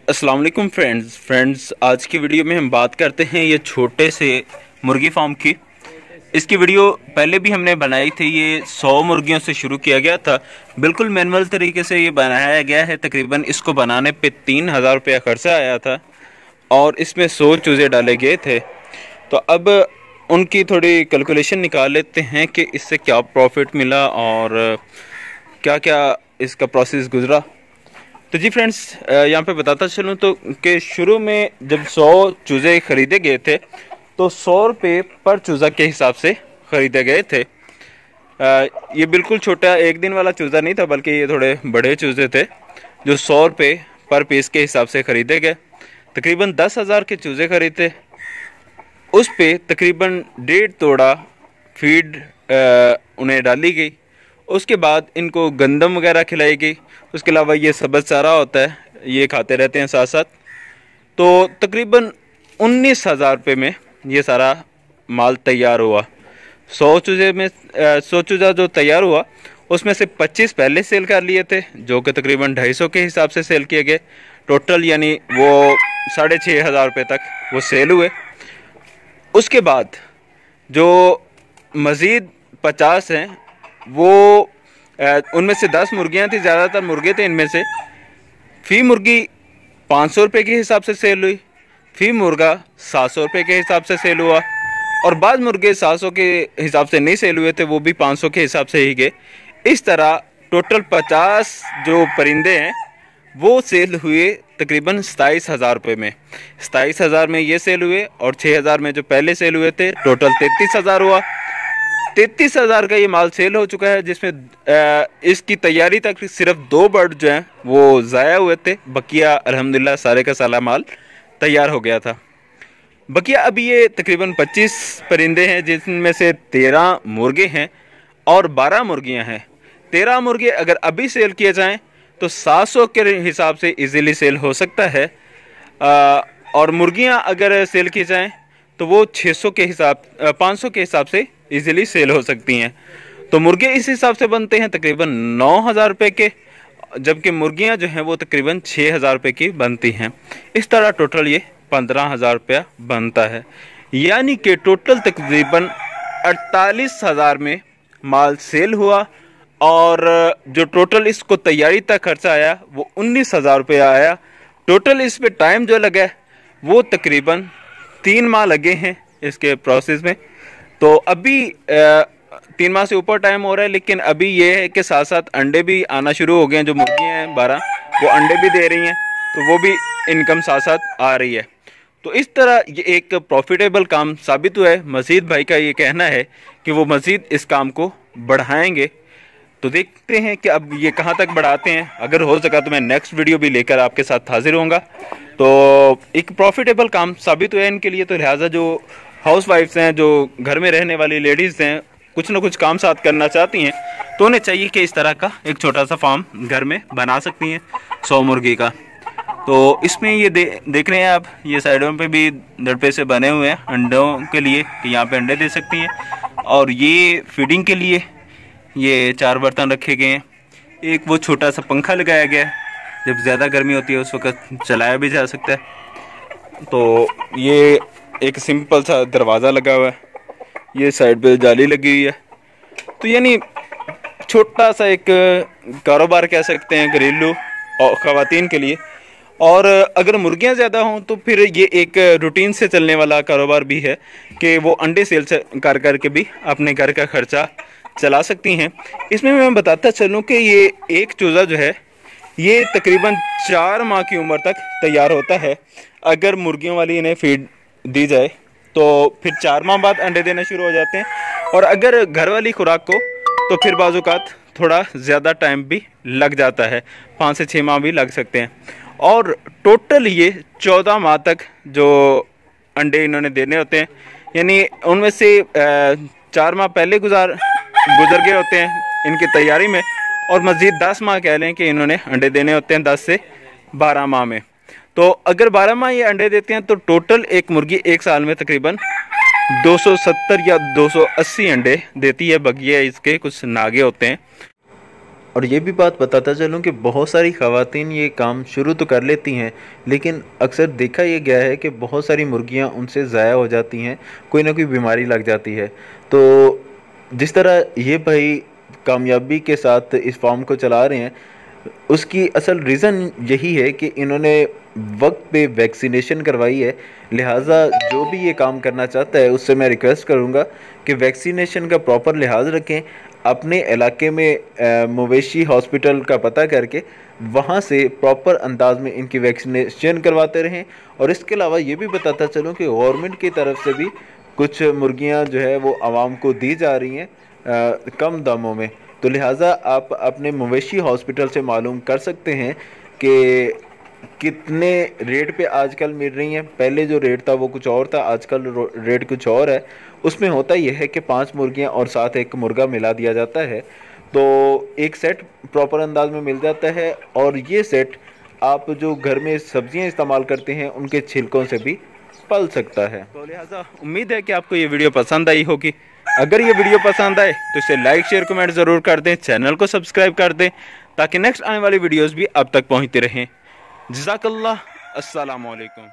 अस्सलाम वालेकुम फ्रेंड्स, आज की वीडियो में हम बात करते हैं ये छोटे से मुर्गी फार्म की। इसकी वीडियो पहले भी हमने बनाई थी। ये 100 मुर्गियों से शुरू किया गया था। बिल्कुल मैनुअल तरीके से ये बनाया गया है। तकरीबन इसको बनाने पे 3000 रुपया खर्चा आया था और इसमें 100 चूज़े डाले गए थे। तो अब उनकी थोड़ी कैलकुलेशन निकाल लेते हैं कि इससे क्या प्रॉफिट मिला और क्या क्या इसका प्रोसेस गुजरा। तो जी फ्रेंड्स, यहाँ पे बताता चलूँ तो कि शुरू में जब 100 चूज़े ख़रीदे गए थे तो 100 रुपये पर चूज़ा के हिसाब से ख़रीदे गए थे। ये बिल्कुल छोटा एक दिन वाला चूज़ा नहीं था, बल्कि ये थोड़े बड़े चूज़े थे जो 100 रुपये पर पीस के हिसाब से ख़रीदे गए। तकरीबन 10,000 के चूज़े ख़रीदे। उस पे तकरीबन 1.5 तोड़ा फीड उन्हें डाली गई। उसके बाद इनको गंदम वगैरह खिलाई गई। उसके अलावा ये सब्ज़ चारा होता है, ये खाते रहते हैं साथ साथ। तो तकरीबन 19,000 रुपये में ये सारा माल तैयार हुआ। 100 चूज़े में 100 चूज़ा जो तैयार हुआ उसमें से 25 पहले सेल कर लिए थे, जो कि तकरीबन 250 के हिसाब से सेल किए गए टोटल, यानी वो 6,500 रुपये तक वो सेल हुए। उसके बाद जो मज़ीद 50 हैं वो उनमें से 10 मुर्गियाँ थी, ज़्यादातर मुर्गे थे। इनमें से फ़ी मुर्गी 500 रुपये के हिसाब से सेल हुई, फ़ी मुर्गा 700 रुपये के हिसाब से सेल हुआ, और बाद मुर्गे 700 के हिसाब से नहीं सेल हुए थे, वो भी 500 के हिसाब से ही गए। इस तरह टोटल 50 जो परिंदे हैं वो सेल हुए तकरीबन 27,000 रुपये में। 27,000 में ये सेल हुए और 6,000 में जो पहले सेल हुए थे, टोटल 33,000 हुआ। 33,000 का ये माल सेल हो चुका है, जिसमें इसकी तैयारी तक सिर्फ 2 बर्ड जो हैं वो ज़ाया हुए थे। बकिया अल्हम्दुलिल्लाह सारे का सारा माल तैयार हो गया था। बकिया अभी ये तकरीबन 25 परिंदे हैं, जिसमें से 13 मुर्गे हैं और 12 मुर्गियां हैं। 13 मुर्गे अगर अभी सेल किए जाएं तो 700 के हिसाब से इजीली सेल हो सकता है, और मुर्गियां अगर सेल की जाएं तो वो 600 के हिसाब 500 के हिसाब से इजीली सेल हो सकती हैं। तो मुर्गे इस हिसाब से बनते हैं तकरीबन 9,000 रुपये के, जबकि मुर्गियां जो हैं वो तकरीबन 6,000 रुपये की बनती हैं। इस तरह टोटल ये 15,000 रुपया बनता है, यानी कि टोटल तकरीबन 48,000 में माल सेल हुआ। और जो टोटल इसको तैयारी तक खर्चा आया वो 19,000 रुपया आया। टोटल इस पे टाइम जो लगा है वो तकरीबन 3 माह लगे हैं इसके प्रोसेस में। तो अभी 3 माह से ऊपर टाइम हो रहा है, लेकिन अभी ये है कि साथ साथ अंडे भी आना शुरू हो गए हैं। जो मुर्गियाँ हैं 12 वो अंडे भी दे रही हैं, तो वो भी इनकम साथ साथ आ रही है। तो इस तरह ये एक प्रॉफिटेबल काम साबित हुआ है। मजीद भाई का ये कहना है कि वो मजीद इस काम को बढ़ाएंगे। तो देखते हैं कि अब ये कहाँ तक बढ़ाते हैं। अगर हो सका तो मैं नेक्स्ट वीडियो भी लेकर आपके साथ हाजिर होऊंगा। तो एक प्रॉफिटेबल काम साबित हुआ है इनके लिए, तो लिहाजा जो हाउस वाइफ्स हैं, जो घर में रहने वाली लेडीज़ हैं, कुछ ना कुछ काम साथ करना चाहती हैं, तो उन्हें चाहिए कि इस तरह का एक छोटा सा फार्म घर में बना सकती हैं 100 मुर्गी का। तो इसमें ये देख रहे हैं आप, ये साइडों पे भी दड़पे से बने हुए हैं अंडों के लिए कि यहाँ पे अंडे दे सकती हैं। और ये फीडिंग के लिए ये 4 बर्तन रखे गए हैं। एक वो छोटा सा पंखा लगाया गया है, जब ज़्यादा गर्मी होती है उस वक्त चलाया भी जा सकता है। तो ये एक सिंपल सा दरवाज़ा लगा हुआ है, ये साइड पे जाली लगी हुई है। तो यानी छोटा सा एक कारोबार कह सकते हैं घरेलू और ख़वातीन के लिए। और अगर मुर्गियां ज़्यादा हों तो फिर ये एक रूटीन से चलने वाला कारोबार भी है कि वो अंडे सेल कर के भी अपने घर का खर्चा चला सकती हैं। इसमें मैं बताता चलूँ कि ये एक चूज़ा जो है ये तकरीबन 4 माह की उम्र तक तैयार होता है। अगर मुर्गियों वाली इन्हें फीड दी जाए तो फिर 4 माह बाद अंडे देना शुरू हो जाते हैं, और अगर घर वाली खुराक को तो फिर बाज़-औक़ात थोड़ा ज़्यादा टाइम भी लग जाता है, 5 से 6 माह भी लग सकते हैं। और टोटल ये 14 माह तक जो अंडे इन्होंने देने होते हैं, यानी उनमें से 4 माह पहले गुजर गए होते हैं इनकी तैयारी में, और मज़ीद 10 माह कह लें कि इन्होंने अंडे देने होते हैं 10 से 12 माह में। तो अगर 12 माह ये अंडे देते हैं तो टोटल एक मुर्गी एक साल में तकरीबन 270 या 280 अंडे देती है। बगिया इसके कुछ नागे होते हैं। और ये भी बात बताता चलूँ कि बहुत सारी ख़वातीन ये काम शुरू तो कर लेती हैं, लेकिन अक्सर देखा ये गया है कि बहुत सारी मुर्गियाँ उनसे ज़ाया हो जाती हैं, कोई ना कोई बीमारी लग जाती है। तो जिस तरह ये भाई कामयाबी के साथ इस फार्म को चला रहे हैं, उसकी असल रीज़न यही है कि इन्होंने वक्त पे वैक्सीनेशन करवाई है। लिहाजा जो भी ये काम करना चाहता है उससे मैं रिक्वेस्ट करूँगा कि वैक्सीनेशन का प्रॉपर लिहाज रखें। अपने इलाके में मवेशी हॉस्पिटल का पता करके वहाँ से प्रॉपर अंदाज में इनकी वैक्सीनेशन करवाते रहें। और इसके अलावा ये भी बताता चलूँ कि गवर्नमेंट की तरफ से भी कुछ मुर्गियाँ जो है वो आवाम को दी जा रही हैं कम दामों में। तो लिहाजा आप अपने मवेशी हॉस्पिटल से मालूम कर सकते हैं कि कितने रेट पे आजकल मिल रही हैं। पहले जो रेट था वो कुछ और था, आजकल रेट कुछ और है। उसमें होता यह है कि 5 मुर्गियां और साथ एक मुर्गा मिला दिया जाता है, तो एक सेट प्रॉपर अंदाज में मिल जाता है। और ये सेट आप जो घर में सब्जियां इस्तेमाल करते हैं उनके छिलकों से भी पल सकता है। तो लिहाजा उम्मीद है कि आपको ये वीडियो पसंद आई होगी। अगर ये वीडियो पसंद आए तो इसे लाइक शेयर कमेंट ज़रूर कर दें, चैनल को सब्सक्राइब कर दें ताकि नेक्स्ट आने वाली वीडियोस भी अब तक पहुंचती रहें। जज़ाकल्लाह, अस्सलामु अलैकुम।